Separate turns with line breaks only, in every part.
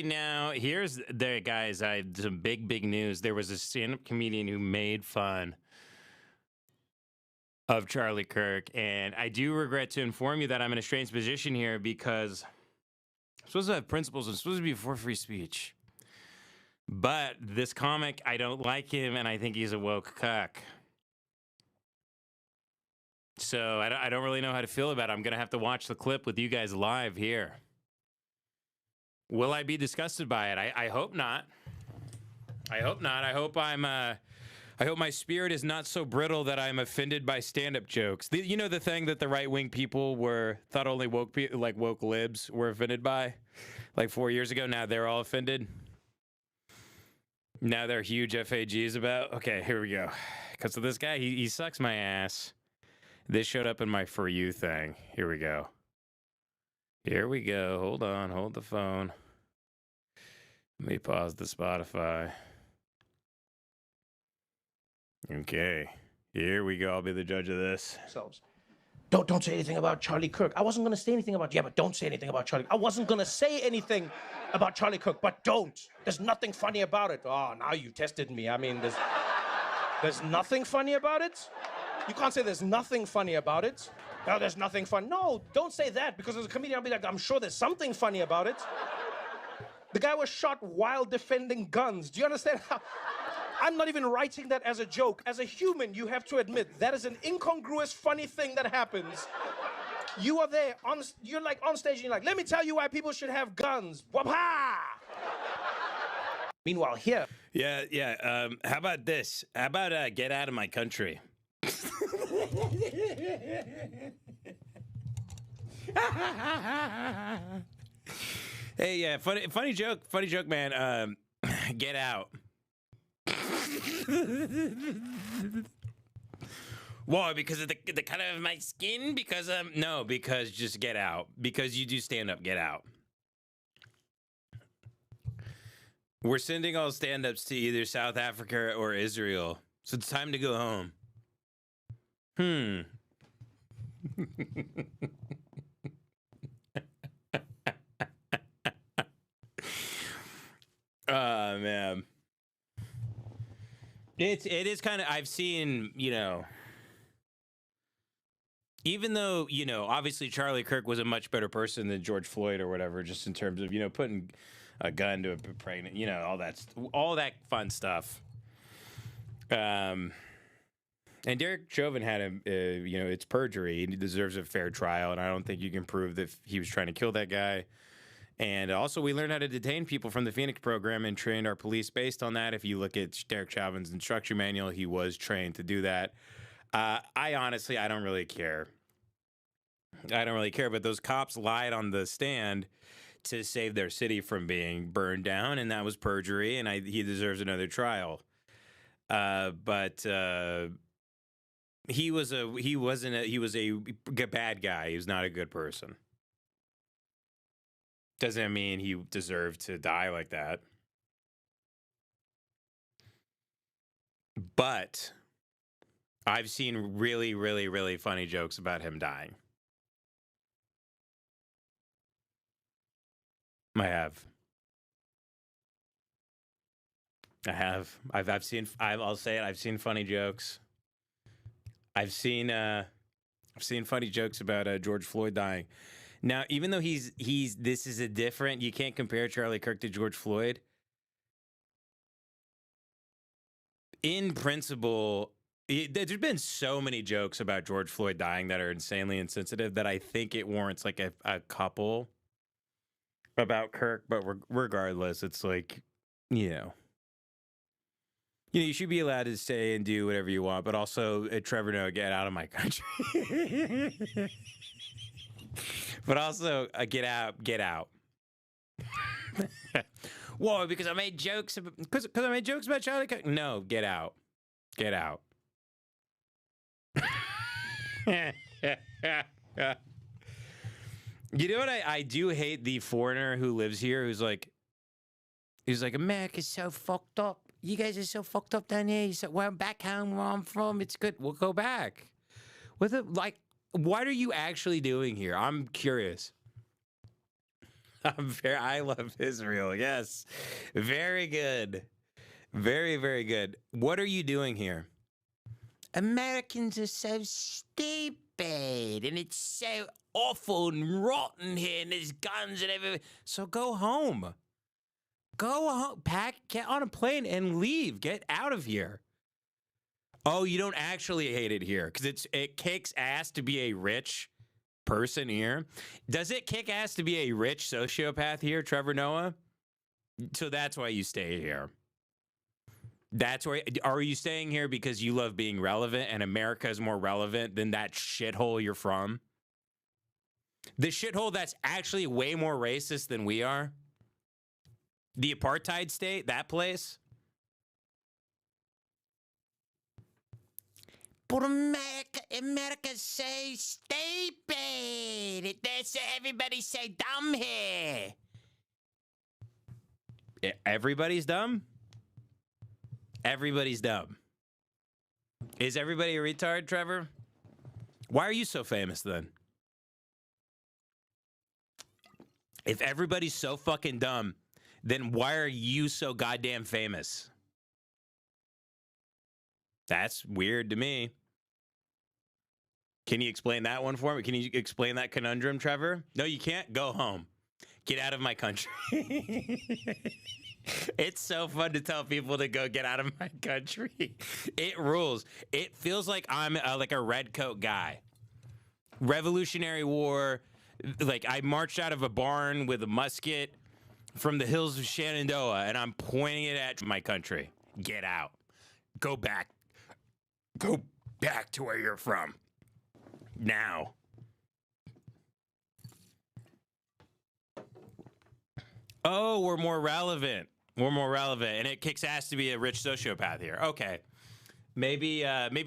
now. Here's the guys. I some big news. There was a stand-up comedian who made fun of Charlie Kirk, and I do regret to inform you that I'm in a strange position here because I'm supposed to have principles. I'm supposed to be for free speech, but this comic, I don't like him, and I think he's a woke cuck. So I don't really know how to feel about it. I'm gonna have to watch the clip with you guys live here. Will I be disgusted by it? I hope not. I hope not. I hope I hope my spirit is not so brittle that I'm offended by stand-up jokes. You know the thing that the right-wing people thought only woke woke libs were offended by, like 4 years ago. Now they're all offended. Now they're huge FAGs about. Okay, here we go. Because of this guy, he sucks my ass. This showed up in my For You thing. Here we go. Here we go. Hold on. Hold the phone. Let me pause the Spotify. Okay. Here we go. I'll be the judge of this.
Don't say anything about Charlie Kirk. I wasn't going to say anything about... Yeah, but don't say anything about Charlie. I wasn't going to say anything about Charlie Kirk, but don't. There's nothing funny about it. Oh, now you tested me. I mean, there's nothing funny about it? You can't say there's nothing funny about it. No, there's nothing fun. No, don't say that, because as a comedian, I'll be like, I'm sure there's something funny about it. The guy was shot while defending guns. Do you understand how... I'm not even writing that as a joke. As a human, you have to admit that is an incongruous, funny thing that happens. You are there, you're like on stage, and you're like, let me tell you why people should have guns. Wapa! Meanwhile, here...
Yeah. How about this? How about get out of my country? Hey, yeah, funny joke, man. Get out. Why? Because of the color of my skin? Because no, because just get out. Because you do stand up, get out. We're sending all stand-ups to either South Africa or Israel, so it's time to go home. Oh, man. It is kind of, I've seen, even though, obviously Charlie Kirk was a much better person than George Floyd or whatever, just in terms of, putting a gun to a pregnant, all that fun stuff. And Derek Chauvin had it's perjury. He deserves a fair trial, and I don't think you can prove that he was trying to kill that guy. And also, we learned how to detain people from the Phoenix program and trained our police based on that. If you look at Derek Chauvin's instruction manual, he was trained to do that. I honestly don't really care. I don't really care, but those cops lied on the stand to save their city from being burned down, and that was perjury, and he deserves another trial. But he was a bad guy. He was not a good person. Doesn't mean he deserved to die like that. But I've seen really, really, really funny jokes about him dying. I have. I'll say it. I've seen funny jokes. I've seen funny jokes about George Floyd dying. Now, even though this is you can't compare Charlie Kirk to George Floyd. In principle, there's been so many jokes about George Floyd dying that are insanely insensitive that I think it warrants like a couple about Kirk. But regardless, it's like, you should be allowed to say and do whatever you want, but also, Trevor Noah, get out of my country. But also, get out. Whoa, because I made jokes because I made jokes about Charlie Kirk? No, get out. You know what I do hate? The foreigner who lives here who's like, America's so fucked up. You guys are so fucked up down here. Well, back home where I'm from, it's good. We'll go back. What are you actually doing here? I'm curious. I love Israel. Yes. Very good. Very, very good. What are you doing here? Americans are so stupid and it's so awful and rotten here and there's guns and everything. So go home. Go home. Get on a plane and leave. Get out of here. Oh, you don't actually hate it here because it kicks ass to be a rich person here. Does it kick ass to be a rich sociopath here, Trevor Noah? So that's why you stay here. That's why. Are you staying here because you love being relevant and America is more relevant than that shithole you're from? The shithole that's actually way more racist than we are? The apartheid state, that place? But America's so stupid. Everybody's so dumb here. Everybody's dumb? Everybody's dumb. Is everybody a retard, Trevor? Why are you so famous then? If everybody's so fucking dumb, then why are you so goddamn famous? That's weird to me. Can you explain that one for me? Can you explain that conundrum, Trevor? No, you can't. Go home. Get out of my country. It's so fun to tell people to go get out of my country. It rules. It feels like I'm like a red coat guy. Revolutionary War. Like I marched out of a barn with a musket from the hills of Shenandoah and I'm pointing it at my country. Get out. Go back. Go back to where you're from. Now. Oh, we're more relevant. We're more relevant. And it kicks ass to be a rich sociopath here. Okay. Maybe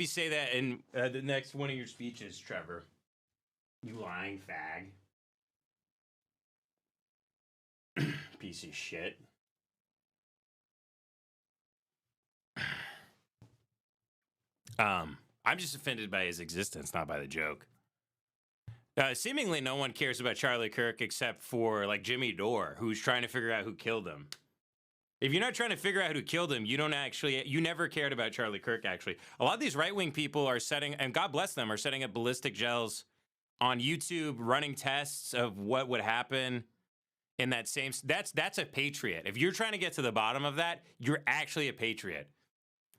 say that in the next one of your speeches, Trevor. You lying fag. Piece of shit. I'm just offended by his existence, not by the joke. Seemingly no one cares about Charlie Kirk except for like Jimmy Dore, who's trying to figure out who killed him. If you're not trying to figure out who killed him, you never cared about Charlie Kirk, actually. A lot of these right-wing people are setting, and God bless them, are setting up ballistic gels on YouTube, running tests of what would happen in that same, that's a patriot. If you're trying to get to the bottom of that, you're actually a patriot.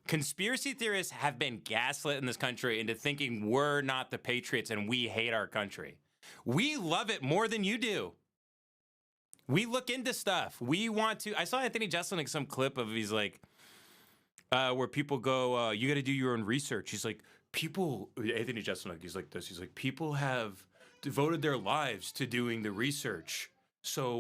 Conspiracy theorists have been gaslit in this country into thinking we're not the patriots and we hate our country. We love it more than you do. We look into stuff. We want to. I saw Anthony Jeselnik some clip of he's like, where people go, you got to do your own research. He's like, Anthony Jeselnik, he's like this. He's like, people have devoted their lives to doing the research. So